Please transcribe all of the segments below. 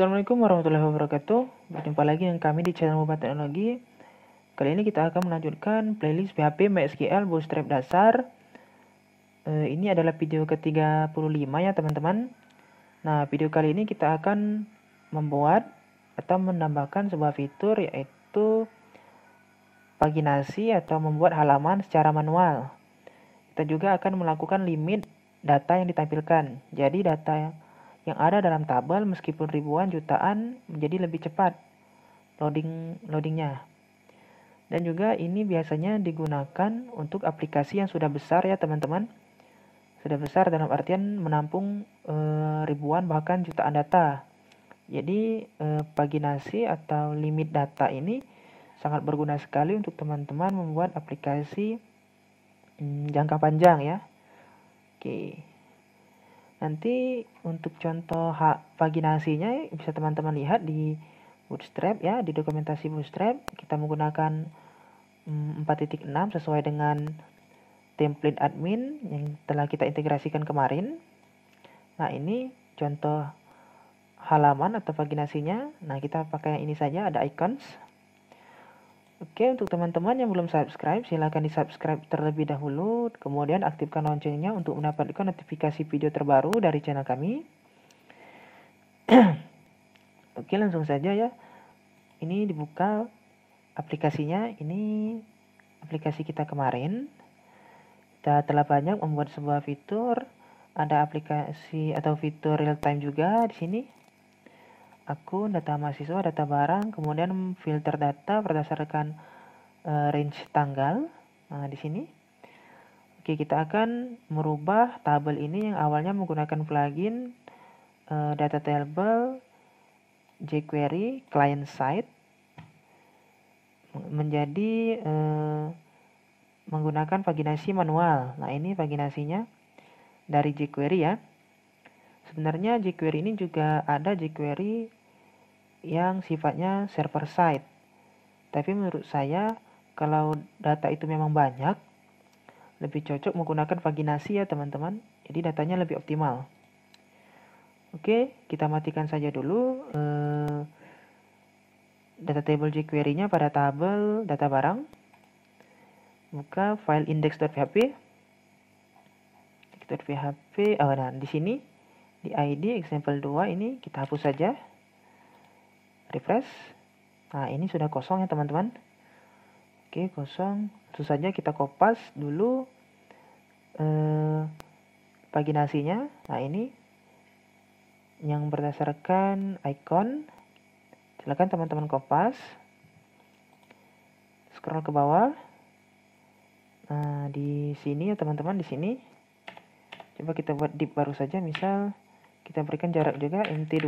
Assalamualaikum warahmatullahi wabarakatuh. Berjumpa lagi dengan kami di channel Mobile Teknologi. Kali ini kita akan melanjutkan playlist PHP MySQL Bootstrap dasar. Ini adalah video ke-35 ya teman-teman. Nah, video kali ini kita akan membuat atau menambahkan sebuah fitur, yaitu paginasi atau membuat halaman secara manual. Kita juga akan melakukan limit data yang ditampilkan. Jadi data yang ada dalam tabel meskipun ribuan jutaan menjadi lebih cepat loadingnya. Dan juga ini biasanya digunakan untuk aplikasi yang sudah besar ya teman-teman. Sudah besar dalam artian menampung ribuan bahkan jutaan data. Jadi paginasi atau limit data ini sangat berguna sekali untuk teman-teman membuat aplikasi jangka panjang ya. Oke. Nanti untuk contoh paginasinya bisa teman-teman lihat di Bootstrap ya, di dokumentasi Bootstrap kita menggunakan 4.6 sesuai dengan template admin yang telah kita integrasikan kemarin. Nah, ini contoh halaman atau paginasinya. Nah, kita pakai yang ini saja, ada icons. Oke, untuk teman-teman yang belum subscribe, silahkan di-subscribe terlebih dahulu, kemudian aktifkan loncengnya untuk mendapatkan notifikasi video terbaru dari channel kami. Oke, langsung saja ya. Ini dibuka aplikasinya, ini aplikasi kita kemarin. Kita telah banyak membuat sebuah fitur, ada aplikasi atau fitur real time juga di sini. Akun, data mahasiswa, data barang, kemudian filter data berdasarkan range tanggal. Nah, di sini. Oke, kita akan merubah tabel ini yang awalnya menggunakan plugin data table jQuery client side menjadi menggunakan paginasi manual. Nah, ini paginasinya dari jQuery ya. Sebenarnya jQuery ini juga ada jQuery yang sifatnya server side. Tapi menurut saya kalau data itu memang banyak, lebih cocok menggunakan paginasi ya teman-teman. Jadi datanya lebih optimal. Oke, kita matikan saja dulu data table jQuery-nya pada tabel data barang. Buka file index.php. Nah, di sini di ID example 2 ini kita hapus saja. Refresh. Nah, ini sudah kosong ya teman-teman. Oke, kosong. Langsung saja kita kopas dulu paginasinya. Nah, ini yang berdasarkan icon. Silakan teman-teman kopas. Scroll ke bawah. Nah, di sini ya teman-teman, di sini. Coba kita buat div baru saja, misal kita berikan jarak juga mt2.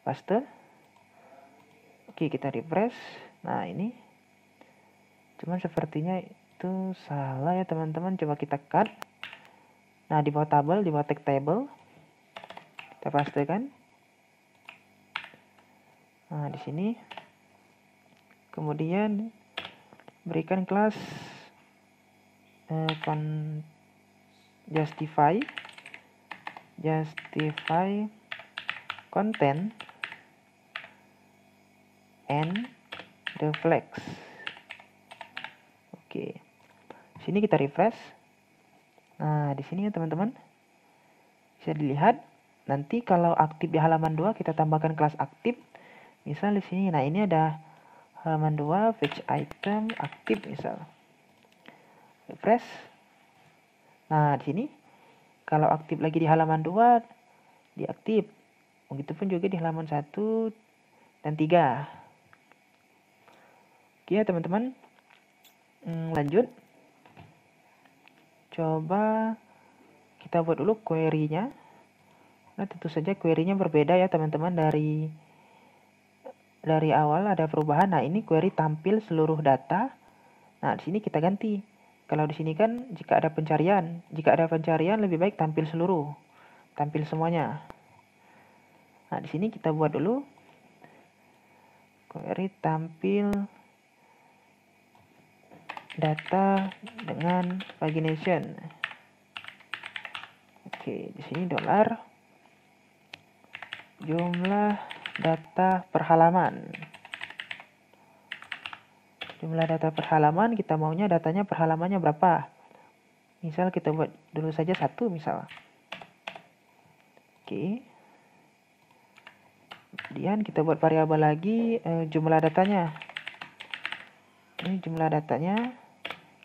Paste. Oke, kita refresh. Nah, ini. Cuman sepertinya itu salah ya teman-teman. Coba kita cut. Nah, di bawah tabel, di bawah tag table. Kita pastekan. Nah, di sini. Kemudian berikan kelas justify content and reflex. Oke. Sini kita refresh. Nah, di sini ya teman-teman. Bisa dilihat nanti kalau aktif di halaman 2 kita tambahkan kelas aktif. Misal di sini. Nah, ini ada halaman 2 fetch item aktif misal. Refresh. Nah, di sini kalau aktif lagi di halaman 2 diaktif. Begitupun juga di halaman 1 dan 3. Oke ya teman-teman. Lanjut. Coba kita buat dulu query-nya. Nah, tentu saja query-nya berbeda ya teman-teman, dari awal ada perubahan. Nah, ini query tampil seluruh data. Nah, di sini kita ganti. Kalau di sini kan jika ada pencarian lebih baik tampil seluruh. Tampil semuanya. Nah, di sini kita buat dulu query tampil data dengan pagination. Oke, di sini jumlah data per halaman. Jumlah data per halaman, kita maunya datanya per halamannya berapa. Misal kita buat dulu saja 1 misal. Oke. Kemudian kita buat variabel lagi jumlah datanya. Ini jumlah datanya.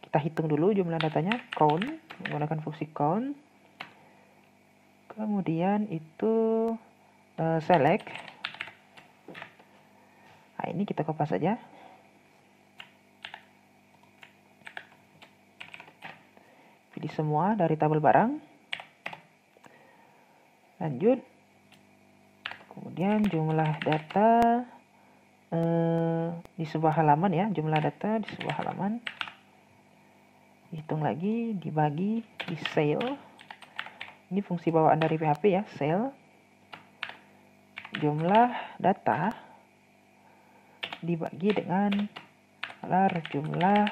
Kita hitung dulu jumlah datanya, count, menggunakan fungsi count. Kemudian itu select. Nah, ini kita kopas saja. Pilih semua dari tabel barang. Lanjut. Kemudian jumlah data di sebuah halaman ya, jumlah data di sebuah halaman. Hitung lagi, dibagi di cell. Ini fungsi bawaan dari PHP ya, cell. Jumlah data dibagi dengan jumlah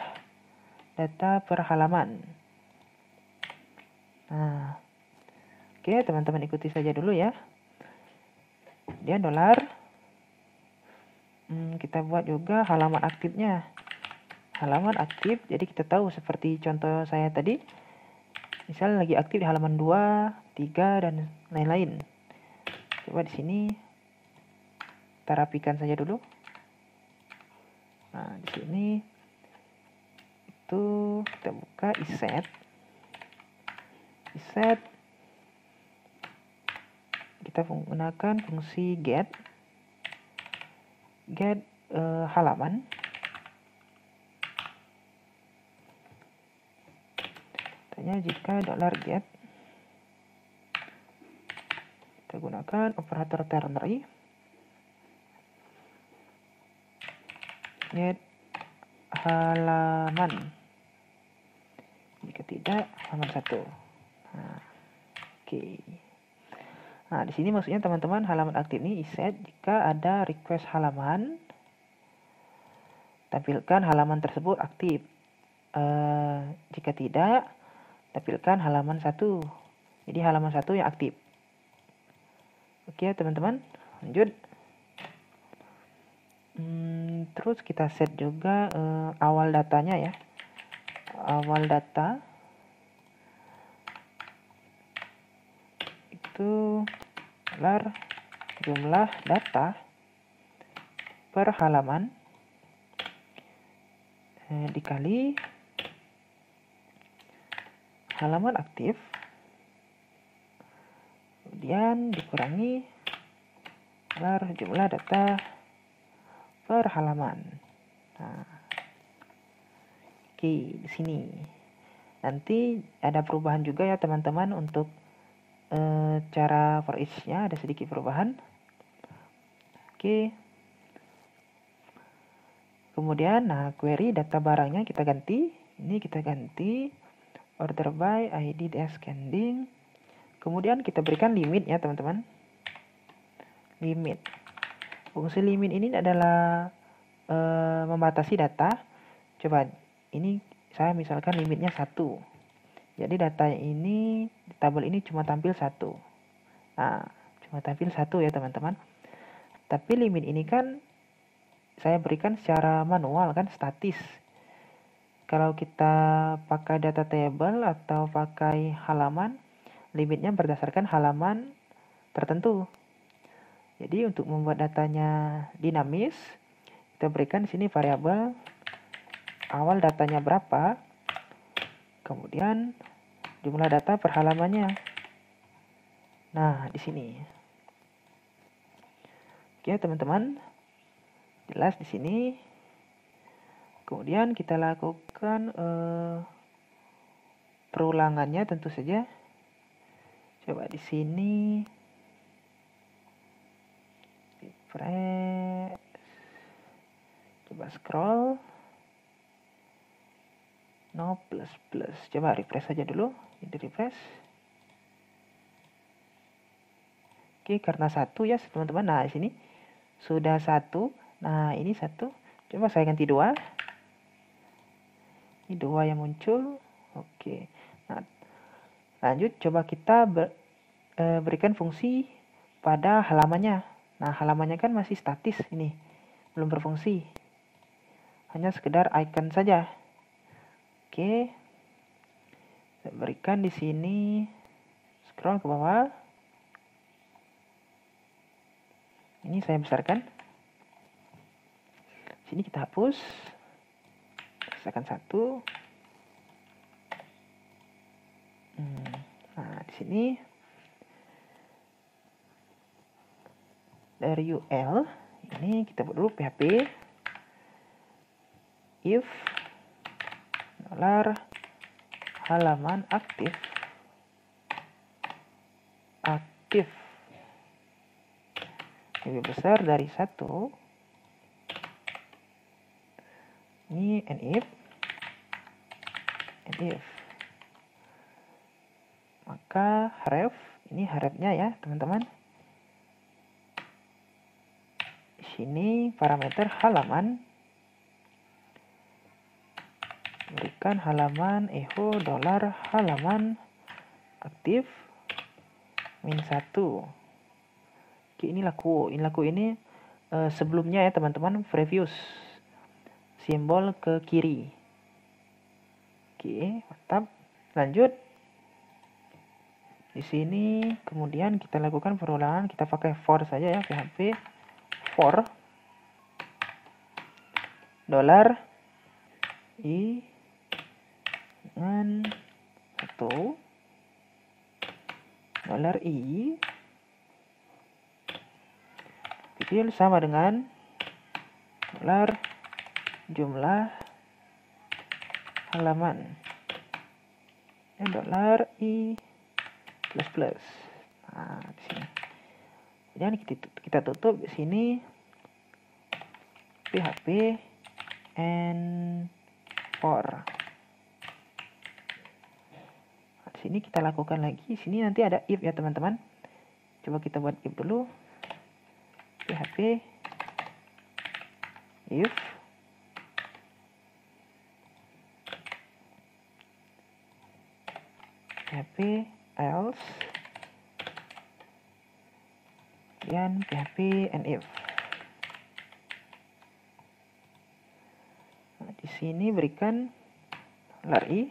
data per halaman. Nah, oke teman-teman ikuti saja dulu ya. Kemudian dolar. Kita buat juga halaman aktifnya. Halaman aktif, jadi kita tahu seperti contoh saya tadi. Misal lagi aktif di halaman 2, 3, dan lain-lain. Coba di sini kita rapikan saja dulu. Nah, di sini itu kita buka iset. Iset kita menggunakan fungsi get halaman. Tanya jika $get kita gunakan operator ternary get halaman, jika tidak halaman 1. Nah, oke. Nah, di sini maksudnya teman-teman halaman aktif ini iset jika ada request halaman, tampilkan halaman tersebut aktif. Jika tidak, tampilkan halaman 1. Jadi halaman 1 yang aktif. Oke teman-teman, lanjut. Terus kita set juga awal datanya ya. Awal data itu jumlah data per halaman dikali halaman aktif, kemudian dikurangi jumlah data per halaman. Nah, oke, di sini nanti ada perubahan juga ya teman-teman untuk cara for each-nya ada sedikit perubahan. Oke. Kemudian, nah query data barangnya kita ganti. Ini kita ganti order by ID descending. Kemudian kita berikan limit ya teman-teman. Limit. Fungsi limit ini adalah membatasi data. Coba ini saya misalkan limitnya 1. Jadi data ini di tabel ini cuma tampil 1. Nah, cuma tampil 1 ya teman-teman. Tapi limit ini kan saya berikan secara manual kan, statis. Kalau kita pakai data table atau pakai halaman, limitnya berdasarkan halaman tertentu. Jadi untuk membuat datanya dinamis, kita berikan di sini variabel awal datanya berapa, kemudian jumlah data per halamannya. Nah, di sini. Oke, teman-teman. Jelas di sini. Kemudian kita lakukan perulangannya tentu saja. Coba di sini. Refresh. Coba scroll. No plus plus. Coba refresh saja dulu. Ini refresh. Oke, karena 1 ya teman-teman. Nah, di sini sudah 1. Nah, ini 1. Coba saya ganti 2. Ini 2 yang muncul. Oke. Nah, lanjut coba kita berikan fungsi pada halamannya. Nah, halamannya kan masih statis ini, belum berfungsi. Hanya sekedar icon saja. Oke. Saya berikan di sini, scroll ke bawah. Ini saya besarkan. Sini kita hapus. Tekan 1. Nah, di sini dari UL ini kita buat dulu PHP if dolar halaman aktif lebih besar dari 1. Ini and if maka ref, ini harapnya ya teman-teman. Di sini parameter halaman, berikan halaman echo dolar halaman aktif -1. Oke, ini laku ini sebelumnya ya teman-teman, previous simbol ke kiri. Oke, mantap. Lanjut. Di sini kemudian kita lakukan perulangan, kita pakai for saja ya, PHP for dolar i dengan 1 dolar i kecil sama dengan dolar jumlah halaman dan dolar i plus. Nah, di sini. Kemudian kita tutup di sini PHP and for. Nah, di sini kita lakukan lagi. Di sini nanti ada if ya teman-teman. Coba kita buat if dulu. PHP if PHP else dan PHP and if. Nah, di sini berikan dolar i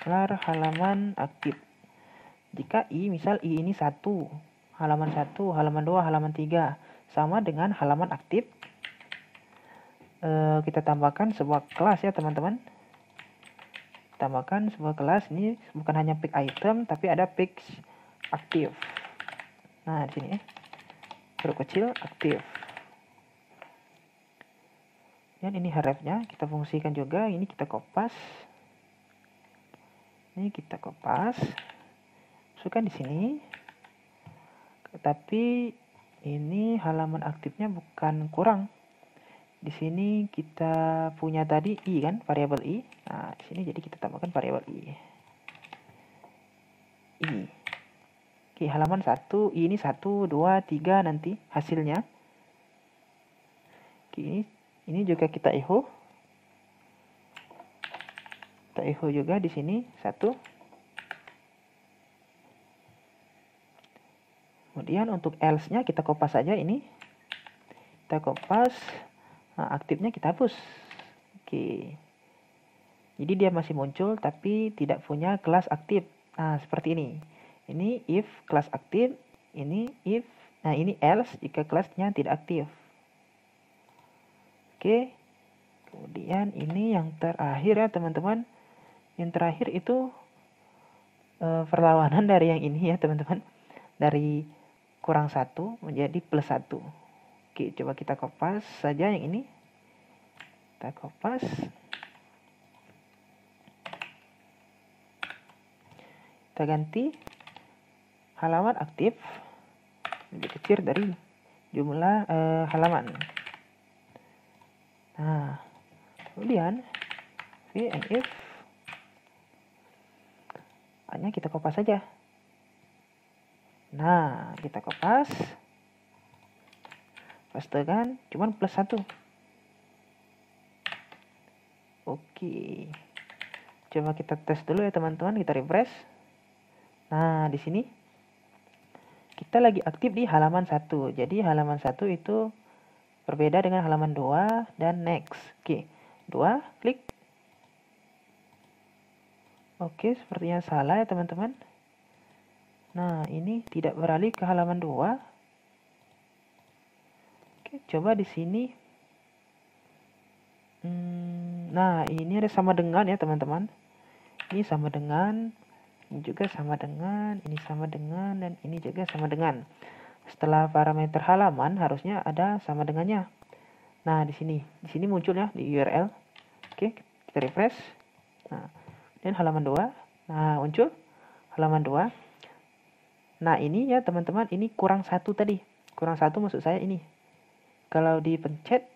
dolar halaman aktif. Jika misal i ini 1, halaman 1, halaman 2, halaman 3 sama dengan halaman aktif, kita tambahkan sebuah kelas ya teman-teman. Tambahkan sebuah kelas, ini bukan hanya pick item tapi ada pick aktif. Nah, di sini ya. Huruf kecil aktif. Dan ini hrefnya kita fungsikan juga, ini kita kopas. Ini kita kopas. Masukkan di sini. Tapi ini halaman aktifnya bukan kurang. Di sini kita punya tadi i kan, variabel i. Nah, di sini jadi kita tambahkan variabel i. Oke, halaman 1, i ini 1, 2, 3 nanti hasilnya. Oke, ini juga kita echo. Kita echo juga di sini 1. Kemudian untuk else-nya kita kopas saja ini. Kita kopas. Nah, aktifnya kita hapus. Oke. Jadi dia masih muncul tapi tidak punya kelas aktif. Nah, seperti ini. Ini if kelas aktif, ini if, nah ini else jika kelasnya tidak aktif. Oke. Kemudian ini yang terakhir ya teman-teman. Yang terakhir itu perlawanan dari yang ini ya teman-teman. Dari kurang 1 menjadi plus 1. Oke, coba kita kopas saja yang ini. Kita kopas. Kita ganti halaman aktif lebih kecil dari jumlah halaman. Nah, kemudian v and if hanya kita kopas saja. Nah, kita kopas. Pastekan, cuman plus 1. Oke. Coba kita tes dulu ya teman-teman, kita refresh. Nah, di sini kita lagi aktif di halaman 1. Jadi halaman 1 itu berbeda dengan halaman 2 dan next. Oke, 2, klik. Oke, sepertinya salah ya teman-teman. Nah, ini tidak beralih ke halaman 2. Oke, coba di sini. Nah, ini ada sama dengan ya teman-teman. Ini sama dengan, ini juga sama dengan, ini sama dengan, dan ini juga sama dengan. Setelah parameter halaman harusnya ada sama dengannya. Nah, di sini muncul ya di URL. Oke, kita refresh. Nah, dan halaman 2. Nah, muncul halaman 2. Nah, ini ya teman-teman, ini kurang 1 tadi. Kurang 1 maksud saya ini. Kalau dipencet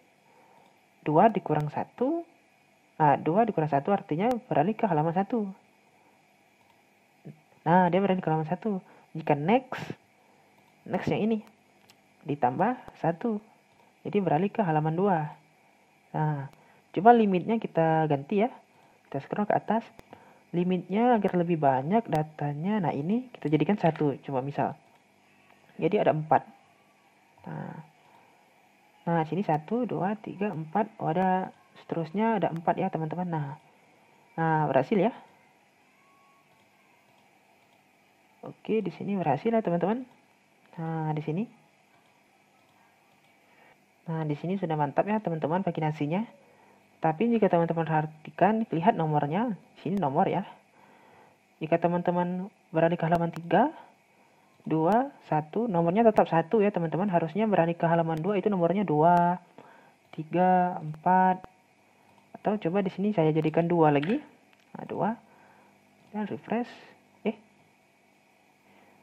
2 dikurang 1. Nah, 2 dikurang 1 artinya beralih ke halaman 1. Nah, dia beralih ke halaman 1. Jika next yang ini ditambah 1. Jadi beralih ke halaman 2. Nah, coba limitnya kita ganti ya. Kita scroll ke atas. Limitnya agar lebih banyak datanya. Nah, ini kita jadikan 1. Coba misal. Jadi ada 4. Nah, sini 1, 2, 3, 4. Oh, ada seterusnya ada 4 ya, teman-teman. Nah, berhasil ya. Oke, di sini berhasil ya, teman-teman. Nah, di sini. Nah, di sini sudah mantap ya, teman-teman, paginasinya. Tapi jika teman-teman perhatikan, lihat nomornya. Sini nomor ya. Jika teman-teman beralih ke halaman 3, 2, 1, nomornya tetap 1 ya teman-teman. Harusnya beralih ke halaman 2 itu nomornya 2, 3, 4. Atau coba di sini saya jadikan 2 lagi. Nah, 2. Dan refresh.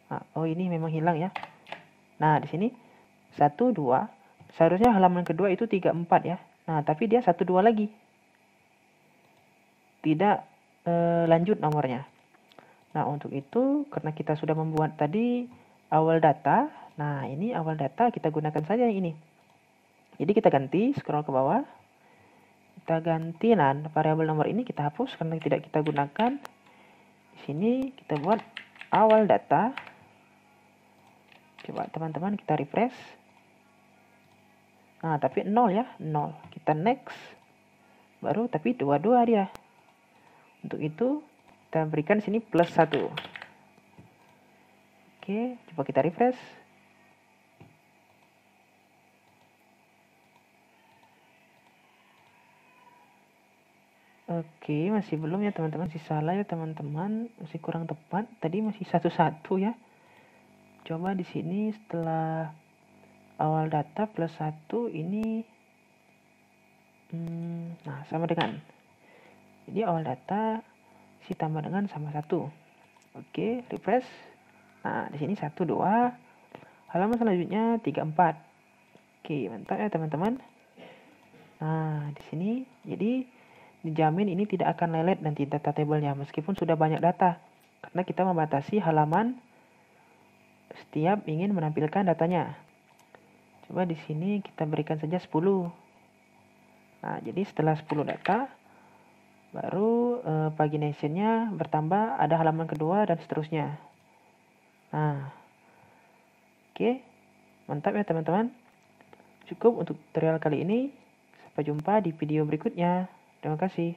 Nah, oh ini memang hilang ya. Nah, di sini 1, 2. Seharusnya halaman kedua itu 3, 4 ya. Nah, tapi dia 1, 2 lagi. Tidak lanjut nomornya. Nah, untuk itu karena kita sudah membuat tadi awal data. Nah, ini awal data kita gunakan saja yang ini. Jadi kita ganti, scroll ke bawah. Kita ganti, nah variabel nomor ini kita hapus karena tidak kita gunakan. Di sini kita buat awal data. Coba teman-teman kita refresh. Nah, tapi 0 ya, 0. Kita next. Baru tapi 22 dia. Untuk itu kita berikan sini plus 1. Oke, coba kita refresh. Oke, masih belum ya teman-teman, masih salah ya teman-teman, masih kurang tepat. Tadi masih 1, 1 ya. Coba di sini setelah awal data plus 1 ini nah sama dengan. Jadi awal data si tambah dengan sama 1. Oke, refresh. Nah, di sini 1, 2. Halaman selanjutnya 3, 4. Oke, mantap ya teman-teman. Nah, di sini jadi dijamin ini tidak akan lelet nanti data tabelnya meskipun sudah banyak data. Karena kita membatasi halaman setiap ingin menampilkan datanya. Coba di sini kita berikan saja 10. Nah, jadi setelah 10 data baru paginationnya bertambah, ada halaman kedua dan seterusnya. Nah, oke, mantap ya teman-teman. Cukup untuk tutorial kali ini. Sampai jumpa di video berikutnya. Terima kasih.